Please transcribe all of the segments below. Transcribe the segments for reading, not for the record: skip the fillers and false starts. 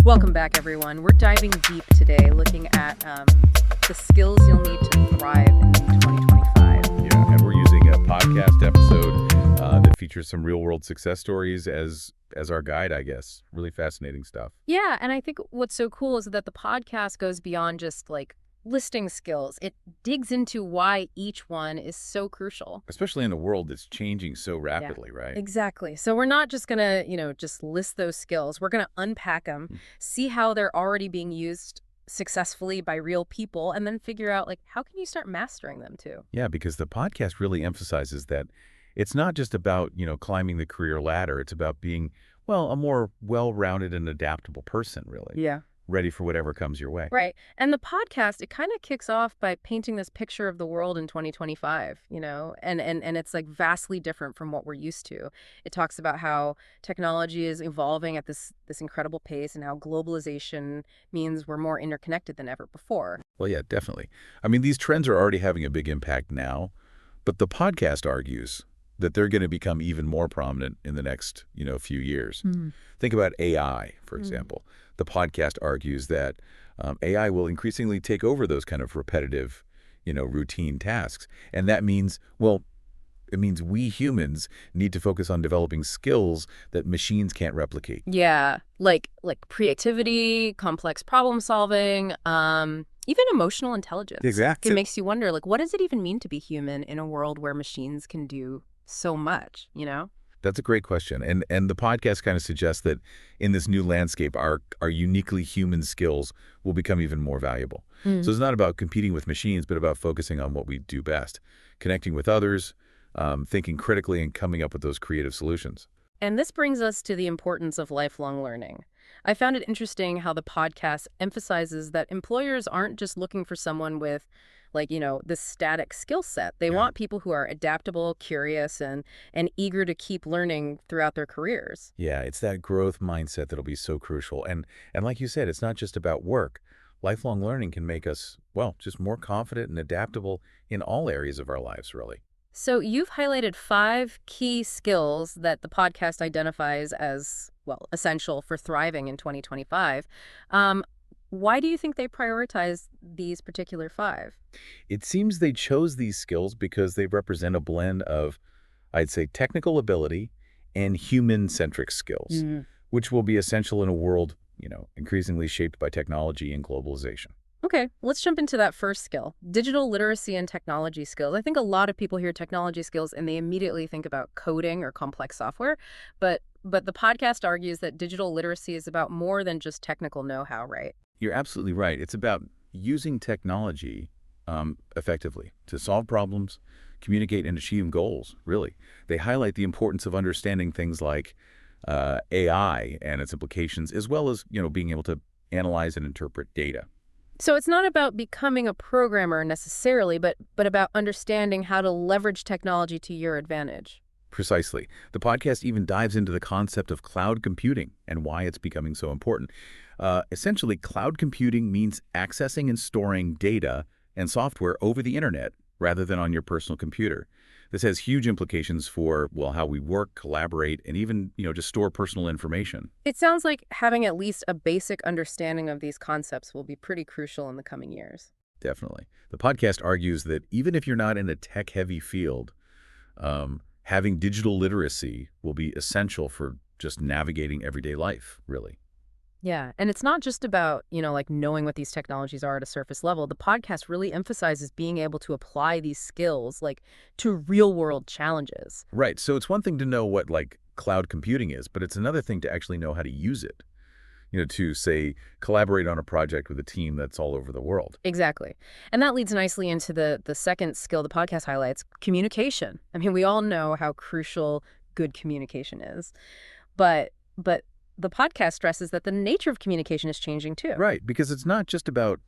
Welcome back, everyone. We're diving deep today, looking at the skills you'll need to thrive in 2025. Yeah, and we're using a podcast episode that features some real-world success stories as our guide, I guess. Really fascinating stuff. Yeah, and I think what's so cool is that the podcast goes beyond just like listing skills. It digs into why each one is so crucial. Especially in a world that's changing so Yeah, rapidly, right? exactly. So we're not just gonna, just list those skills. We're gonna unpack them, see how they're already being used successfully by real people, and then figure out like how can you start mastering them too. Yeah, because the podcast really emphasizes that it's not just about, climbing the career ladder. It's about being, well, a more well-rounded and adaptable person, really. Yeah. Ready for whatever comes your way. Right. And the podcast, it kind of kicks off by painting this picture of the world in 2025, and it's like vastly different from what we're used to. It talks about how technology is evolving at this incredible pace and how globalization means we're more interconnected than ever before. Well, yeah, definitely. I mean, these trends are already having a big impact now, but the podcast argues that they're going to become even more prominent in the next, few years. Think about AI, for example. The podcast argues that AI will increasingly take over those kind of repetitive, routine tasks. And that means, well, it means we humans need to focus on developing skills that machines can't replicate. Yeah, like creativity, complex problem solving, even emotional intelligence. Exactly. It makes you wonder, like, what does it even mean to be human in a world where machines can do so much? That's a great question. And the podcast kind of suggests that in this new landscape, our uniquely human skills will become even more valuable. So it's not about competing with machines, but about focusing on what we do best, connecting with others, thinking critically, and coming up with those creative solutions. And this brings us to the importance of lifelong learning. I found it interesting how the podcast emphasizes that employers aren't just looking for someone with this static skill set. They want people who are adaptable, curious, and eager to keep learning throughout their careers. Yeah, it's that growth mindset that'll be so crucial. And like you said, it's not just about work. Lifelong learning can make us, well, just more confident and adaptable in all areas of our lives, really. So you've highlighted 5 key skills that the podcast identifies as, well, essential for thriving in 2025. Why do you think they prioritize these particular 5? It seems they chose these skills because they represent a blend of, I'd say, technical ability and human-centric skills, which will be essential in a world, increasingly shaped by technology and globalization. Okay, let's jump into that first skill, digital literacy and technology skills. I think a lot of people hear technology skills and they immediately think about coding or complex software, but the podcast argues that digital literacy is about more than just technical know-how, right? You're absolutely right. It's about using technology effectively to solve problems, communicate, and achieve goals, really. They highlight the importance of understanding things like AI and its implications, as well as, being able to analyze and interpret data. So it's not about becoming a programmer necessarily, but about understanding how to leverage technology to your advantage. Precisely. The podcast even dives into the concept of cloud computing and why it's becoming so important. Essentially, cloud computing means accessing and storing data and software over the internet rather than on your personal computer. This has huge implications for, well, how we work, collaborate, and even, just store personal information. It sounds like having at least a basic understanding of these concepts will be pretty crucial in the coming years. Definitely. The podcast argues that even if you're not in a tech-heavy field, having digital literacy will be essential for just navigating everyday life, really. Yeah, and it's not just about, knowing what these technologies are at a surface level. The podcast really emphasizes being able to apply these skills, to real-world challenges. Right. So it's one thing to know what, cloud computing is, but it's another thing to actually know how to use it. To, say, collaborate on a project with a team that's all over the world. Exactly. And that leads nicely into the second skill the podcast highlights, communication. I mean, we all know how crucial good communication is. But the podcast stresses that the nature of communication is changing too. Right, because it's not just about,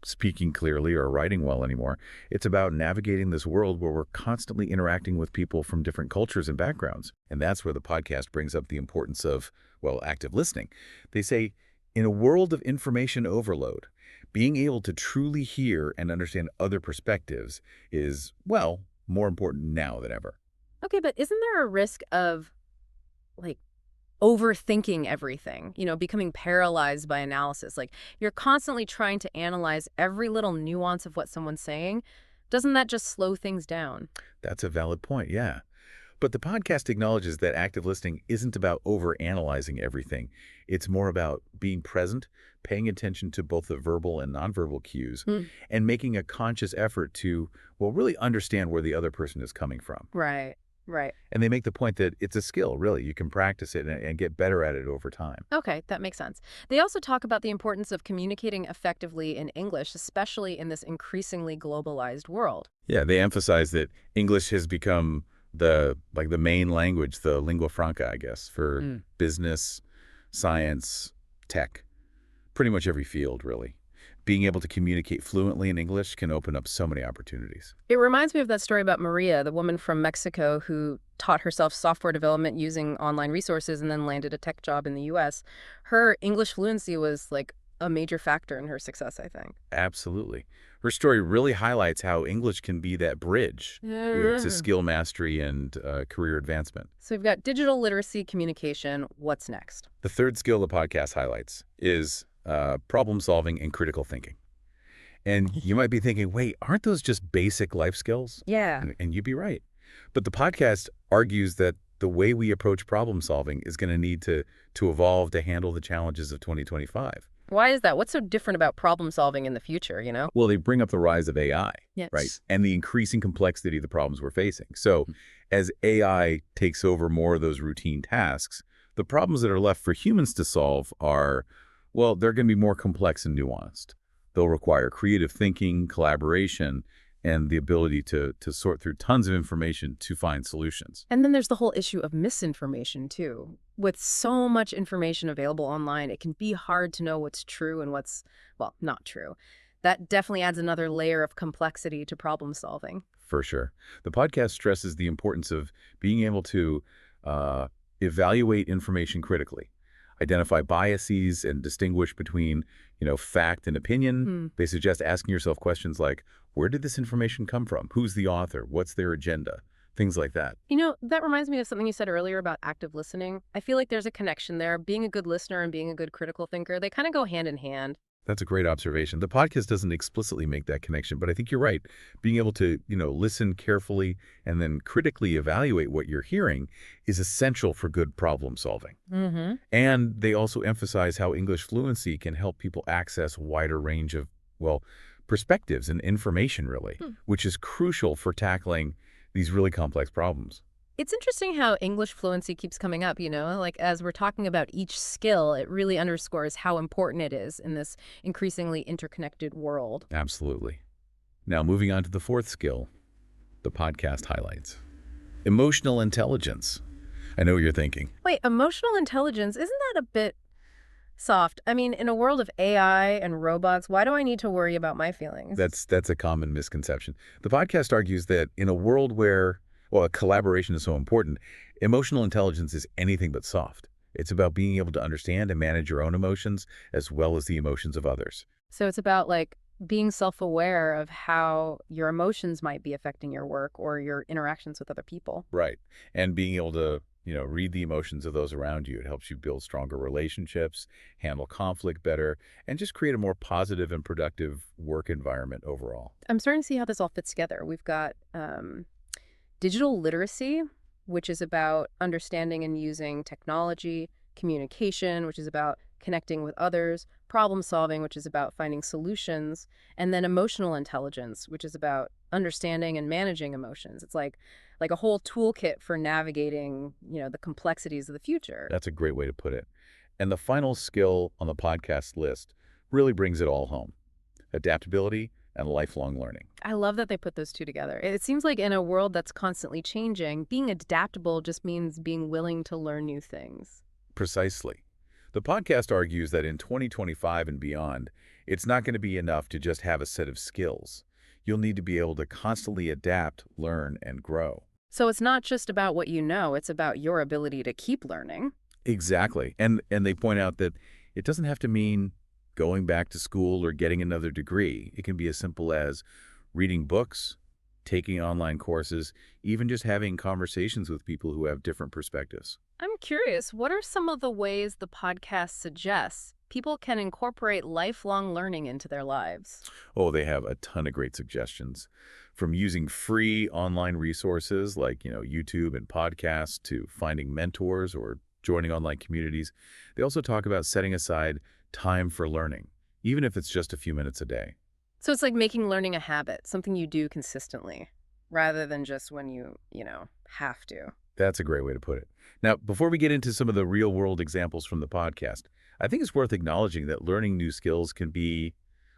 speaking clearly or writing well anymore. It's about navigating this world where we're constantly interacting with people from different cultures and backgrounds. And that's where the podcast brings up the importance of, well, active listening. They say, in a world of information overload, being able to truly hear and understand other perspectives is, well, more important now than ever. Okay, but isn't there a risk of, overthinking everything, becoming paralyzed by analysis. Like, you're constantly trying to analyze every little nuance of what someone's saying. Doesn't that just slow things down? That's a valid point, yeah. But the podcast acknowledges that active listening isn't about overanalyzing everything. It's more about being present, paying attention to both the verbal and nonverbal cues, Hmm. and making a conscious effort to, well, really understand where the other person is coming from. Right, right. And they make the point that it's a skill, really. You can practice it and get better at it over time. Okay, that makes sense. They also talk about the importance of communicating effectively in English, especially in this increasingly globalized world. Yeah, they emphasize that English has become the main language, the lingua franca, I guess, for Mm. business, science, tech, pretty much every field, really. Being able to communicate fluently in English can open up so many opportunities. It reminds me of that story about Maria, the woman from Mexico who taught herself software development using online resources and then landed a tech job in the US. Her English fluency was like a major factor in her success, I think. Absolutely. Her story really highlights how English can be that bridge to skill mastery and career advancement. So we've got digital literacy, communication. What's next? The third skill the podcast highlights is problem solving and critical thinking. And you might be thinking, wait, aren't those just basic life skills? Yeah. And you'd be right. But the podcast argues that the way we approach problem solving is going to need to evolve to handle the challenges of 2025. Why is that? What's so different about problem solving in the future? Well, they bring up the rise of AI, Yes. right? And the increasing complexity of the problems we're facing. So as AI takes over more of those routine tasks, the problems that are left for humans to solve are, well, they're going to be more complex and nuanced. They'll require creative thinking, collaboration, and the ability to sort through tons of information to find solutions. And then there's the whole issue of misinformation, too. With so much information available online, it can be hard to know what's true and what's, well, not true. That definitely adds another layer of complexity to problem solving. For sure. The podcast stresses the importance of being able to evaluate information critically, identify biases, and distinguish between, fact and opinion. They suggest asking yourself questions like, where did this information come from? Who's the author? What's their agenda? Things like that. That reminds me of something you said earlier about active listening. I feel like there's a connection there. Being a good listener and being a good critical thinker, they kind of go hand in hand. That's a great observation. The podcast doesn't explicitly make that connection, but I think you're right. Being able to, listen carefully and then critically evaluate what you're hearing is essential for good problem solving. Mm-hmm. And they also emphasize how English fluency can help people access a wider range of, well, perspectives and information, really, which is crucial for tackling these really complex problems. It's interesting how English fluency keeps coming up, like as we're talking about each skill, it really underscores how important it is in this increasingly interconnected world. Absolutely. Now, moving on to the fourth skill, the podcast highlights. Emotional intelligence. I know what you're thinking. Wait, emotional intelligence, isn't that a bit soft? I mean, in a world of AI and robots, why do I need to worry about my feelings? That's a common misconception. The podcast argues that in a world where, well, collaboration is so important, emotional intelligence is anything but soft. It's about being able to understand and manage your own emotions as well as the emotions of others. So it's about being self-aware of how your emotions might be affecting your work or your interactions with other people. Right. And being able to, read the emotions of those around you. It helps you build stronger relationships, handle conflict better, and just create a more positive and productive work environment overall. I'm starting to see how this all fits together. We've got digital literacy, which is about understanding and using technology, communication, which is about connecting with others, problem solving, which is about finding solutions, and then emotional intelligence, which is about understanding and managing emotions. It's like a whole toolkit for navigating, the complexities of the future. That's a great way to put it. And the final skill on the podcast list really brings it all home. Adaptability and lifelong learning. I love that they put those two together. It seems like in a world that's constantly changing, being adaptable just means being willing to learn new things. Precisely. The podcast argues that in 2025 and beyond, it's not going to be enough to just have a set of skills. You'll need to be able to constantly adapt, learn, and grow. So it's not just about what you know, it's about your ability to keep learning. Exactly. And they point out that it doesn't have to mean going back to school or getting another degree. It can be as simple as reading books, taking online courses, even just having conversations with people who have different perspectives. I'm curious, what are some of the ways the podcast suggests people can incorporate lifelong learning into their lives? Oh, they have a ton of great suggestions. From using free online resources like, YouTube and podcasts to finding mentors or joining online communities. They also talk about setting aside time for learning, even if it's just a few minutes a day. So it's like making learning a habit, something you do consistently, rather than just when you have to. That's a great way to put it. Now, before we get into some of the real-world examples from the podcast, I think it's worth acknowledging that learning new skills can be,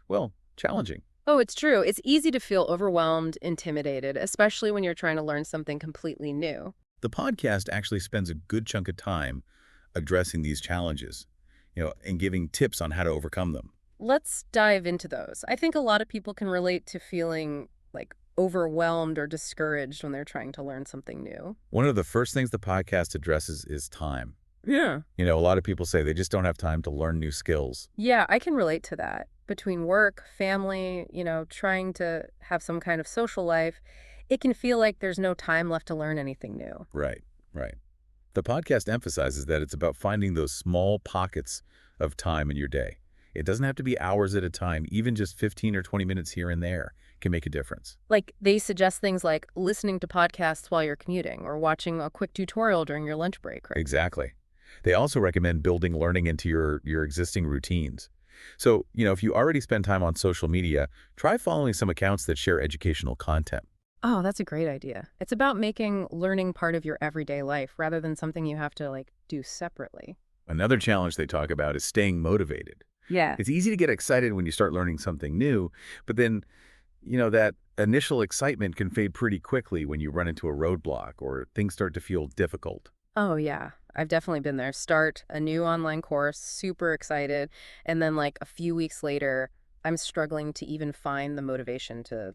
well, challenging. Oh, it's true. It's easy to feel overwhelmed, intimidated, especially when you're trying to learn something completely new. The podcast actually spends a good chunk of time addressing these challenges, and giving tips on how to overcome them. Let's dive into those. I think a lot of people can relate to feeling like overwhelmed or discouraged when they're trying to learn something new. One of the first things the podcast addresses is time. Yeah. A lot of people say they just don't have time to learn new skills. Yeah, I can relate to that. Between work, family, trying to have some kind of social life, it can feel like there's no time left to learn anything new. Right, right. The podcast emphasizes that it's about finding those small pockets of time in your day. It doesn't have to be hours at a time. Even just 15 or 20 minutes here and there can make a difference. Like they suggest things like listening to podcasts while you're commuting or watching a quick tutorial during your lunch break, right? Exactly. They also recommend building learning into your existing routines. So, if you already spend time on social media, try following some accounts that share educational content. Oh, that's a great idea. It's about making learning part of your everyday life rather than something you have to do separately. Another challenge they talk about is staying motivated. Yeah. It's easy to get excited when you start learning something new, but then, that initial excitement can fade pretty quickly when you run into a roadblock or things start to feel difficult. Oh, yeah. I've definitely been there. Start a new online course, super excited, and then a few weeks later, I'm struggling to even find the motivation to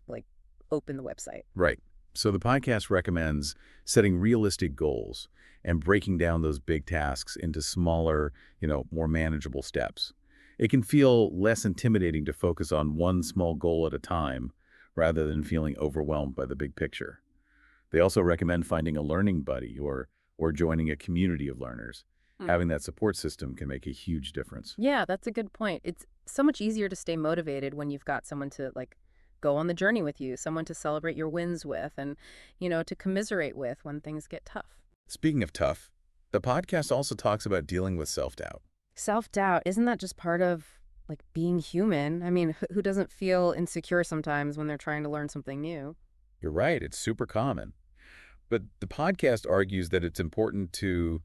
open the website. Right. So the podcast recommends setting realistic goals and breaking down those big tasks into smaller, more manageable steps. It can feel less intimidating to focus on one small goal at a time rather than feeling overwhelmed by the big picture. They also recommend finding a learning buddy or joining a community of learners. Having that support system can make a huge difference. Yeah, that's a good point. It's so much easier to stay motivated when you've got someone to go on the journey with you, someone to celebrate your wins with and, to commiserate with when things get tough. Speaking of tough, the podcast also talks about dealing with self-doubt. Self-doubt, isn't that just part of being human? I mean, who doesn't feel insecure sometimes when they're trying to learn something new? You're right, it's super common. But the podcast argues that it's important to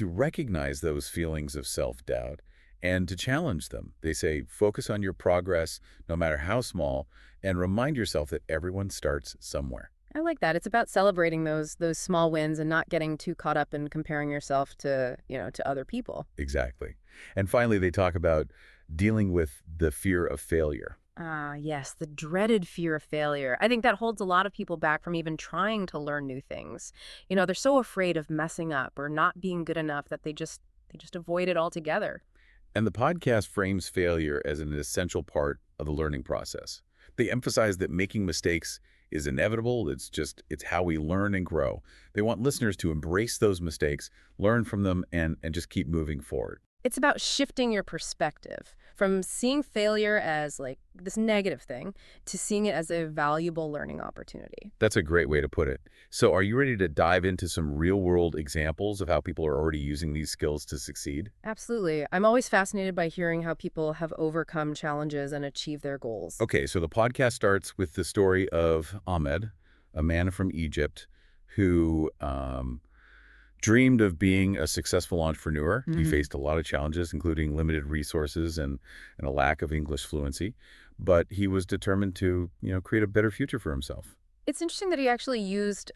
recognize those feelings of self-doubt and to challenge them. They say, focus on your progress, no matter how small, and remind yourself that everyone starts somewhere. I like that. It's about celebrating those small wins and not getting too caught up in comparing yourself to other people. Exactly. And finally, they talk about dealing with the fear of failure. Ah, yes, the dreaded fear of failure. I think that holds a lot of people back from even trying to learn new things. They're so afraid of messing up or not being good enough that they just avoid it altogether. And the podcast frames failure as an essential part of the learning process. They emphasize that making mistakes is inevitable. It's how we learn and grow. They want listeners to embrace those mistakes, learn from them, and just keep moving forward. It's about shifting your perspective from seeing failure as this negative thing to seeing it as a valuable learning opportunity. That's a great way to put it. So are you ready to dive into some real-world examples of how people are already using these skills to succeed? Absolutely. I'm always fascinated by hearing how people have overcome challenges and achieved their goals. Okay, so the podcast starts with the story of Ahmed, a man from Egypt who dreamed of being a successful entrepreneur. He faced a lot of challenges, including limited resources and a lack of English fluency. But he was determined to, create a better future for himself. It's interesting that he actually used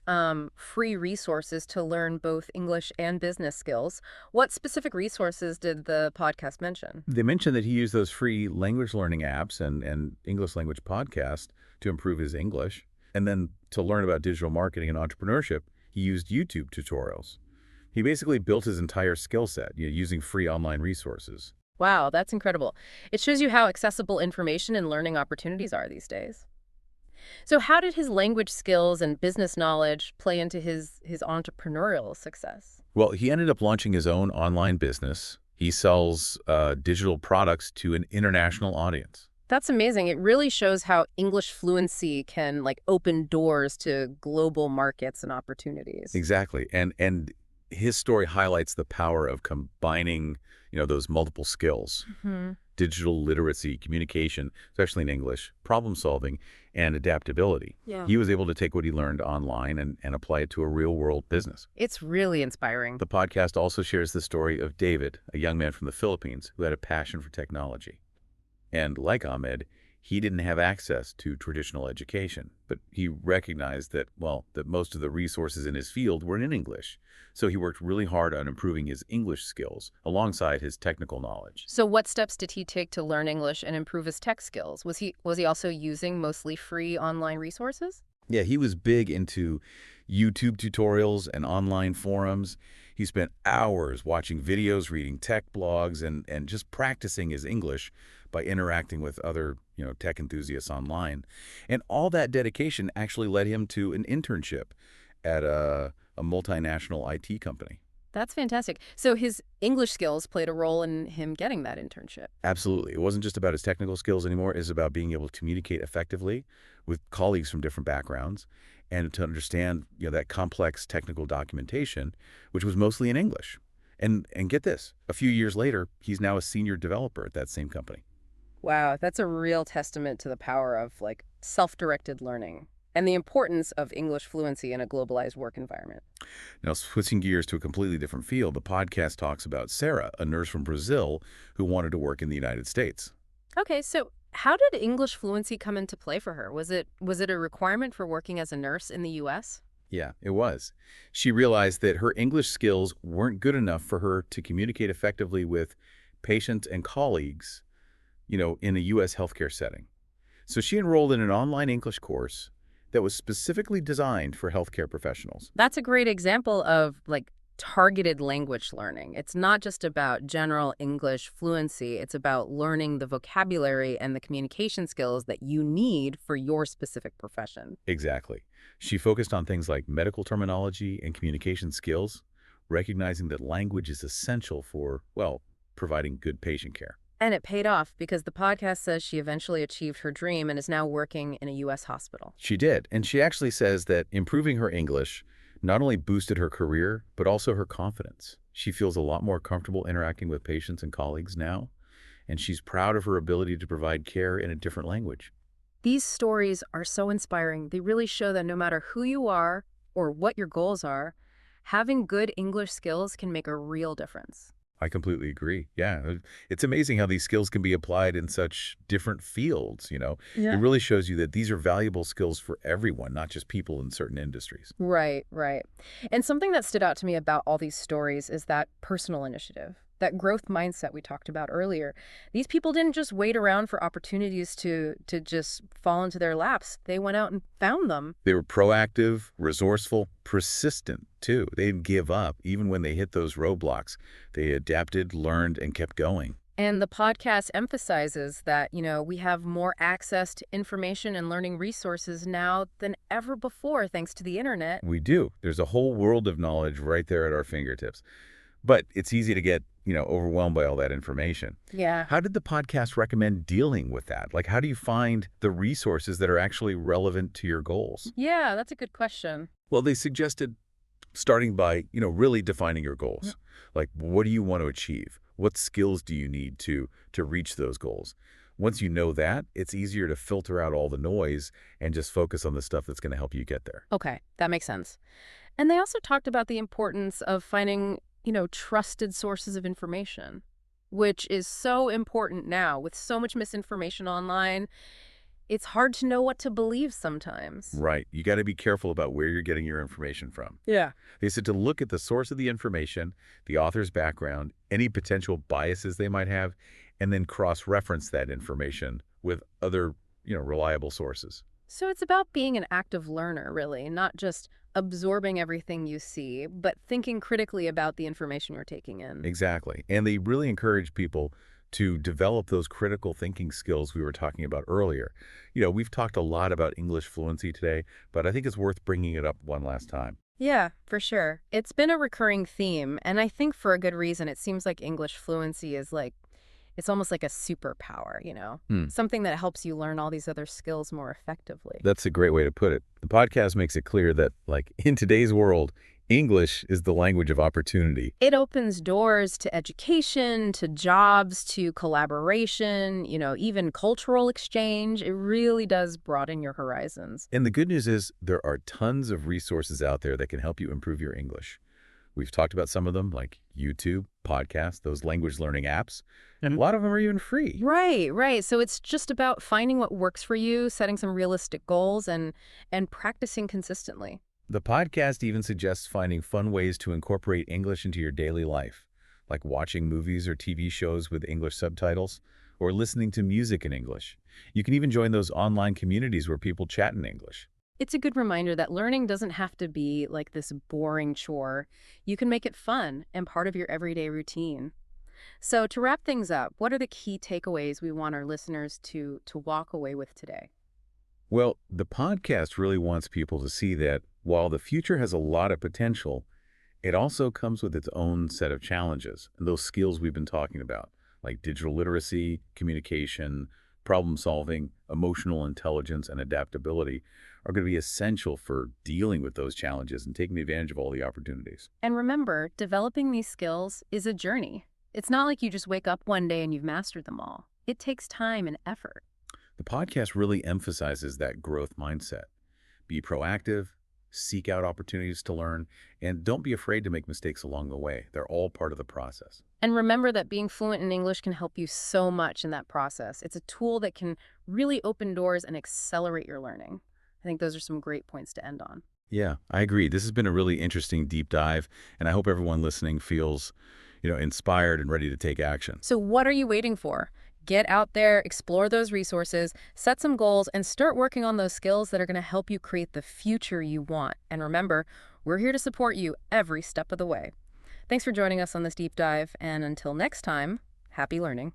free resources to learn both English and business skills. What specific resources did the podcast mention? They mentioned that he used those free language learning apps and English language podcasts to improve his English. And then to learn about digital marketing and entrepreneurship, he used YouTube tutorials. He basically built his entire skill set using free online resources. Wow, that's incredible. It shows you how accessible information and learning opportunities are these days. So how did his language skills and business knowledge play into his entrepreneurial success? Well, he ended up launching his own online business. He sells digital products to an international audience. That's amazing. It really shows how English fluency can like open doors to global markets and opportunities. Exactly. And his story highlights the power of combining, those multiple skills. Hmm. Digital literacy, communication, especially in English, problem solving, and adaptability. Yeah. He was able to take what he learned online and apply it to a real world business. It's really inspiring. The podcast also shares the story of David, a young man from the Philippines who had a passion for technology. And like Ahmed, he didn't have access to traditional education, but he recognized that, well, that most of the resources in his field were in English. So he worked really hard on improving his English skills alongside his technical knowledge. So what steps did he take to learn English and improve his tech skills? Was he also using mostly free online resources? Yeah, he was big into YouTube tutorials and online forums. He spent hours watching videos, reading tech blogs, and just practicing his English by interacting with other, tech enthusiasts online. And all that dedication actually led him to an internship at a multinational IT company. That's fantastic. So his English skills played a role in him getting that internship. Absolutely. It wasn't just about his technical skills anymore. It's about being able to communicate effectively with colleagues from different backgrounds and to understand, that complex technical documentation, which was mostly in English. And get this, a few years later, he's now a senior developer at that same company. Wow, that's a real testament to the power of like self-directed learning and the importance of English fluency in a globalized work environment. Now, switching gears to a completely different field, the podcast talks about Sarah, a nurse from Brazil who wanted to work in the United States. Okay, so how did English fluency come into play for her? Was it a requirement for working as a nurse in the US? Yeah, it was. She realized that her English skills weren't good enough for her to communicate effectively with patients and colleagues, in a U.S. healthcare setting. So she enrolled in an online English course that was specifically designed for healthcare professionals. That's a great example of like targeted language learning. It's not just about general English fluency, it's about learning the vocabulary and the communication skills that you need for your specific profession. Exactly. She focused on things like medical terminology and communication skills, recognizing that language is essential for, well, providing good patient care. And it paid off because the podcast says she eventually achieved her dream and is now working in a U.S. hospital. She did, and she actually says that improving her English not only boosted her career, but also her confidence. She feels a lot more comfortable interacting with patients and colleagues now, and she's proud of her ability to provide care in a different language. These stories are so inspiring. They really show that no matter who you are or what your goals are, having good English skills can make a real difference. I completely agree. Yeah, it's amazing how these skills can be applied in such different fields. It Yeah. really shows you that these are valuable skills for everyone, not just people in certain industries. Right, right. And something that stood out to me about all these stories is that personal initiative, that growth mindset we talked about earlier. These people didn't just wait around for opportunities to just fall into their laps. They went out and found them. They were proactive, resourceful, persistent, too. They didn't give up, even when they hit those roadblocks. They adapted, learned, and kept going. And the podcast emphasizes that, we have more access to information and learning resources now than ever before, thanks to the internet. We do. There's a whole world of knowledge right there at our fingertips. But it's easy to get, overwhelmed by all that information. Yeah. How did the podcast recommend dealing with that? Like, how do you find the resources that are actually relevant to your goals? Yeah, that's a good question. Well, they suggested starting by, really defining your goals. Like, what do you want to achieve? What skills do you need to reach those goals? Once you know that, it's easier to filter out all the noise and just focus on the stuff that's going to help you get there. Okay, that makes sense. And they also talked about the importance of finding trusted sources of information, which is so important now with so much misinformation online. It's hard to know what to believe sometimes. Right. You got to be careful about where you're getting your information from. Yeah. They said to look at the source of the information, the author's background, any potential biases they might have, and then cross-reference that information with other, reliable sources. So it's about being an active learner, really, not just absorbing everything you see, but thinking critically about the information you're taking in. Exactly. And they really encourage people to develop those critical thinking skills we were talking about earlier. We've talked a lot about English fluency today, but I think it's worth bringing it up one last time. Yeah, for sure. It's been a recurring theme, and I think for a good reason. It seems like English fluency is it's almost like a superpower. Hmm. Something that helps you learn all these other skills more effectively. That's a great way to put it. The podcast makes it clear that, in today's world, English is the language of opportunity. It opens doors to education, to jobs, to collaboration, even cultural exchange. It really does broaden your horizons. And the good news is there are tons of resources out there that can help you improve your English. We've talked about some of them, like YouTube, podcasts, those language learning apps. And a lot of them are even free. Right, right. So it's just about finding what works for you, setting some realistic goals, and practicing consistently. The podcast even suggests finding fun ways to incorporate English into your daily life, like watching movies or TV shows with English subtitles, or listening to music in English. You can even join those online communities where people chat in English. It's a good reminder that learning doesn't have to be like this boring chore. You can make it fun and part of your everyday routine. So to wrap things up, what are the key takeaways we want our listeners to walk away with today? Well, the podcast really wants people to see that while the future has a lot of potential, it also comes with its own set of challenges and those skills we've been talking about, like digital literacy, communication, problem solving, emotional intelligence, and adaptability are going to be essential for dealing with those challenges and taking advantage of all the opportunities. And remember, developing these skills is a journey. It's not like you just wake up one day and you've mastered them all. It takes time and effort. The podcast really emphasizes that growth mindset. Be proactive, seek out opportunities to learn, and don't be afraid to make mistakes along the way. They're all part of the process. And remember that being fluent in English can help you so much in that process. It's a tool that can really open doors and accelerate your learning. I think those are some great points to end on. Yeah, I agree. This has been a really interesting deep dive, and I hope everyone listening feels, inspired and ready to take action. So what are you waiting for? Get out there, explore those resources, set some goals, and start working on those skills that are going to help you create the future you want. And remember, we're here to support you every step of the way. Thanks for joining us on this deep dive, and until next time, happy learning.